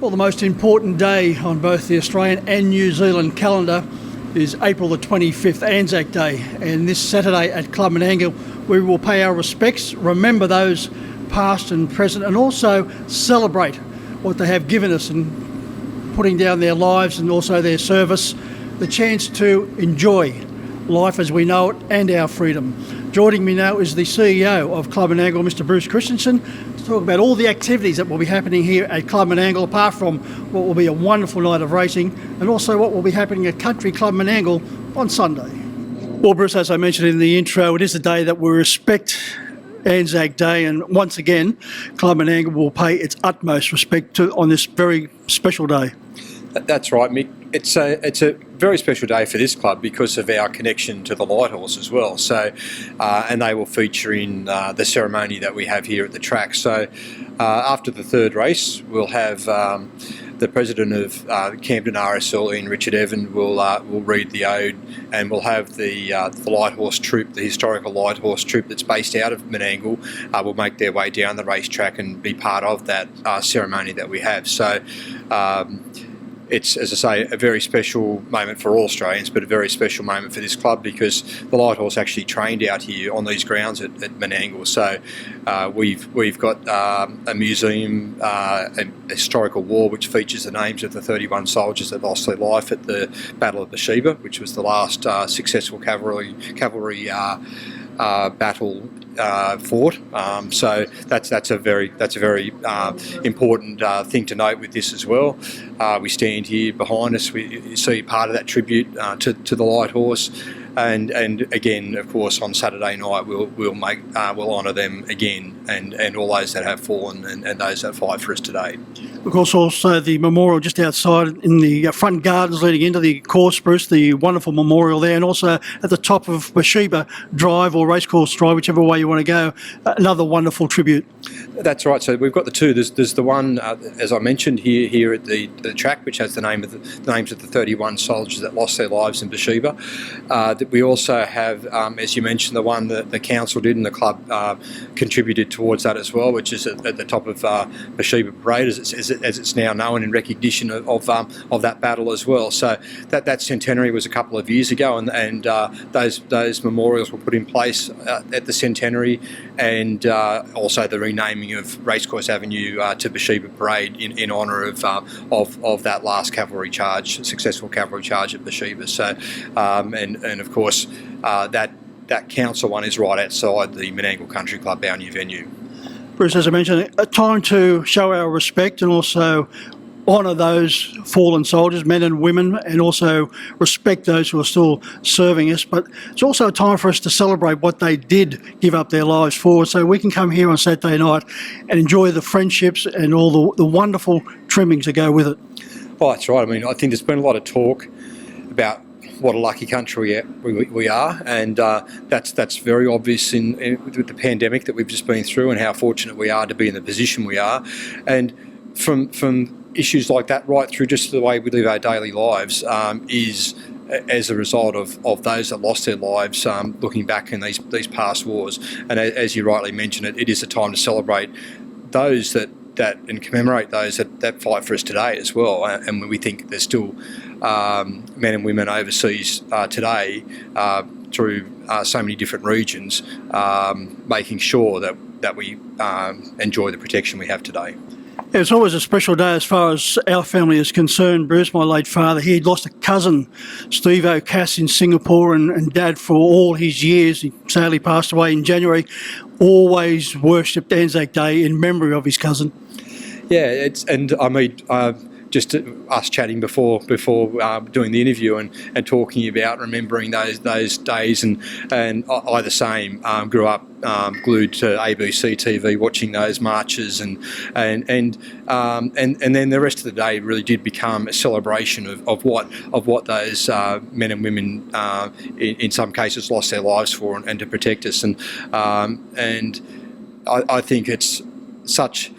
Well, the most important day on both the Australian and New Zealand calendar is April the 25th, Anzac Day. And this Saturday at Club Menangle, we will pay our respects, remember those past and present, and also celebrate what they have given us in putting down their lives and also their service, the chance to enjoy life as we know it and our freedom. Joining me now is the CEO of Club Menangle, Mr. Bruce Christensen, to talk about all the activities that will be happening here at Club Menangle, apart from what will be a wonderful night of racing, and also what will be happening at Country Club Menangle on Sunday. Well, Bruce, as I mentioned in the intro, it is a day that we respect Anzac Day, and once again, Club Menangle will pay its utmost respect to on this very special day. That's right, Mick. It's a very special day for this club because of our connection to the Light Horse as well. So, and they will feature in the ceremony that we have here at the track. So, after the third race, we'll have the president of Camden RSL, Ian Richard Evan, will read the ode, and we'll have the Light Horse Troop, the historical Light Horse Troop that's based out of Menangle, will make their way down the racetrack and be part of that ceremony that we have. So. It's, as I say, a very special moment for all Australians, but a very special moment for this club because the Light Horse actually trained out here on these grounds at Menangle. So we've got a museum, a historical wall which features the names of the 31 soldiers that lost their life at the Battle of Bathsheba, which was the last successful cavalry battle fought. So that's a very important thing to note with this as well. We stand here behind us. We see part of that tribute to the Light Horse, and again, of course, on Saturday night we'll honour them again, and all those that have fallen and those that fight for us today. Of course, also the memorial just outside in the front gardens leading into the course, Bruce, the wonderful memorial there, and also at the top of Bathsheba Drive or Racecourse Drive, whichever way you want to go, another wonderful tribute. That's right. So we've got the two. There's the one, as I mentioned, here at the track, which has the names of the 31 soldiers that lost their lives in Bathsheba. That we also have, as you mentioned, the one that the council did and the club contributed towards that as well, which is at the top of Bathsheba Parade, as it's now known, in recognition of that battle as well. So that centenary was a couple of years ago, and those memorials were put in place at the centenary, and also the renaming of Racecourse Avenue to Bathsheba Parade in honour of that last successful cavalry charge at Bathsheba. So and of course that council one is right outside the Menangle Country Club, our new venue. Bruce, as I mentioned, a time to show our respect and also honour those fallen soldiers, men and women, and also respect those who are still serving us. But it's also a time for us to celebrate what they did give up their lives for, so we can come here on Saturday night and enjoy the friendships and all the wonderful trimmings that go with it. Oh, that's right. I mean, I think there's been a lot of talk about what a lucky country we are, and that's very obvious with the pandemic that we've just been through, and how fortunate we are to be in the position we are. And from issues like that right through just the way we live our daily lives is as a result of those that lost their lives looking back in these past wars. And as you rightly mentioned, it is a time to celebrate those that and commemorate those that fight for us today as well. And we think there's still men and women overseas today through so many different regions, making sure that we enjoy the protection we have today. It's always a special day as far as our family is concerned. Bruce, my late father, he had lost a cousin, Steve O'Cass, in Singapore, and Dad, for all his years, he sadly passed away in January, always worshipped Anzac Day in memory of his cousin. Yeah, just us chatting before doing the interview and talking about remembering those days, and I the same, grew up glued to ABC TV watching those marches, and then the rest of the day really did become a celebration of what those men and women in some cases lost their lives for and to protect us, and I think it's such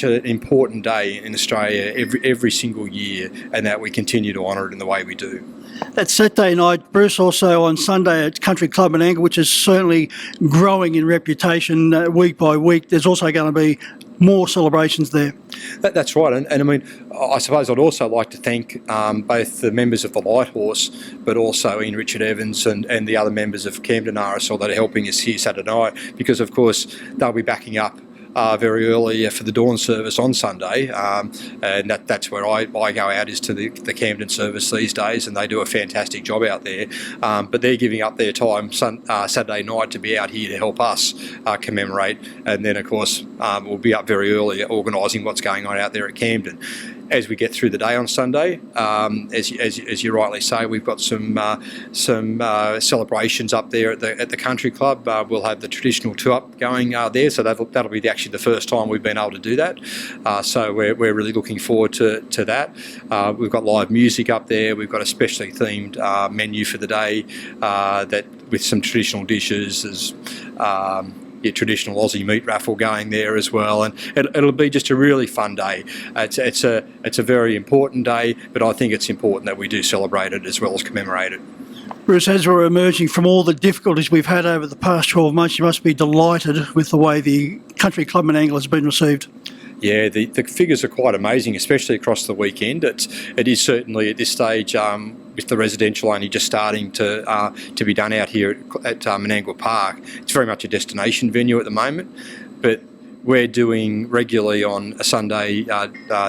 an important day in Australia every single year, and that we continue to honour it in the way we do. That's Saturday night, Bruce. Also on Sunday at Country Club Menangle, which is certainly growing in reputation week by week. There's also going to be more celebrations there. That's right, and I mean, I suppose I'd also like to thank both the members of the Light Horse, but also Ian Richard Evans and the other members of Camden RSL that are helping us here Saturday night, because of course they'll be backing up very early for the dawn service on Sunday, and that's where I go out, is to the Camden service these days, and they do a fantastic job out there. But they're giving up their time Saturday night to be out here to help us commemorate, and then of course we'll be up very early organising what's going on out there at Camden. As we get through the day on Sunday, as you rightly say, we've got some celebrations up there at the country club. We'll have the traditional two-up going there, so that'll be actually the first time we've been able to do that. So we're really looking forward to that. We've got live music up there. We've got a specially themed menu for the day that with some traditional dishes. There's your traditional Aussie meat raffle going there as well, and it'll be just a really fun day. It's a very important day, but I think it's important that we do celebrate it as well as commemorate it. Bruce, as we're emerging from all the difficulties we've had over the past 12 months, you must be delighted with the way the Country Club Menangle has been received. Yeah, the figures are quite amazing, especially across the weekend. It is certainly at this stage, with the residential only just starting to be done out here at Menangle Park. It's very much a destination venue at the moment, but we're doing regularly on a Sunday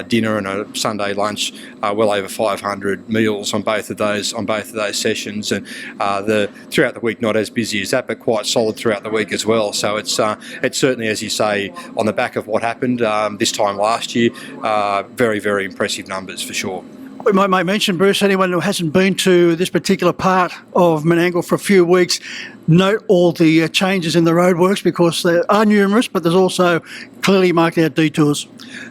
dinner and a Sunday lunch well over 500 meals on both of those sessions, and throughout the week not as busy as that, but quite solid throughout the week as well. So it's certainly, as you say, on the back of what happened this time last year, very, very impressive numbers for sure. We might mention, Bruce, anyone who hasn't been to this particular part of Menangle for a few weeks, note all the changes in the roadworks, because they are numerous, but there's also clearly marked out detours.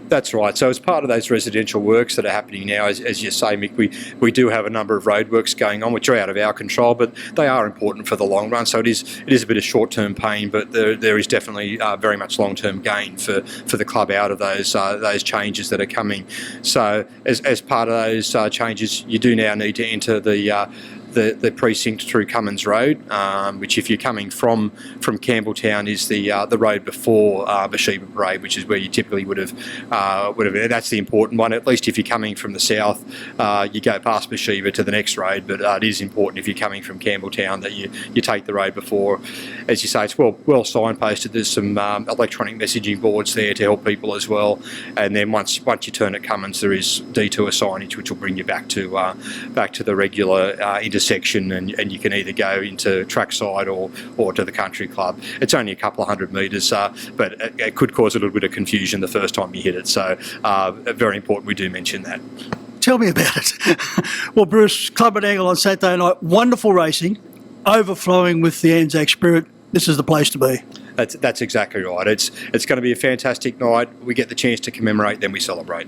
That's right. So as part of those residential works that are happening now, as you say, Mick, we do have a number of roadworks going on, which are out of our control, but they are important for the long run. So it is a bit of short-term pain, but there is definitely very much long-term gain for the club out of those changes that are coming. So as part of those changes, you do now need to enter the precinct through Cummins Road, which, if you're coming from Campbelltown, is the road before Bathsheba Parade, which is where you typically would have. That's the important one. At least if you're coming from the south, you go past Bathsheba to the next road. But it is important if you're coming from Campbelltown that you take the road before. As you say, it's well signposted. There's some electronic messaging boards there to help people as well. And then once you turn at Cummins, there is detour signage which will bring you back to the regular intersection, and you can either go into trackside or to the country club. It's only a couple of 100 metres, but it could cause a little bit of confusion the first time you hit it. So very important we do mention that. Tell me about it. Well, Bruce, Club Menangle on Saturday night, wonderful racing, overflowing with the Anzac spirit. This is the place to be. That's exactly right. It's going to be a fantastic night. We get the chance to commemorate, then we celebrate.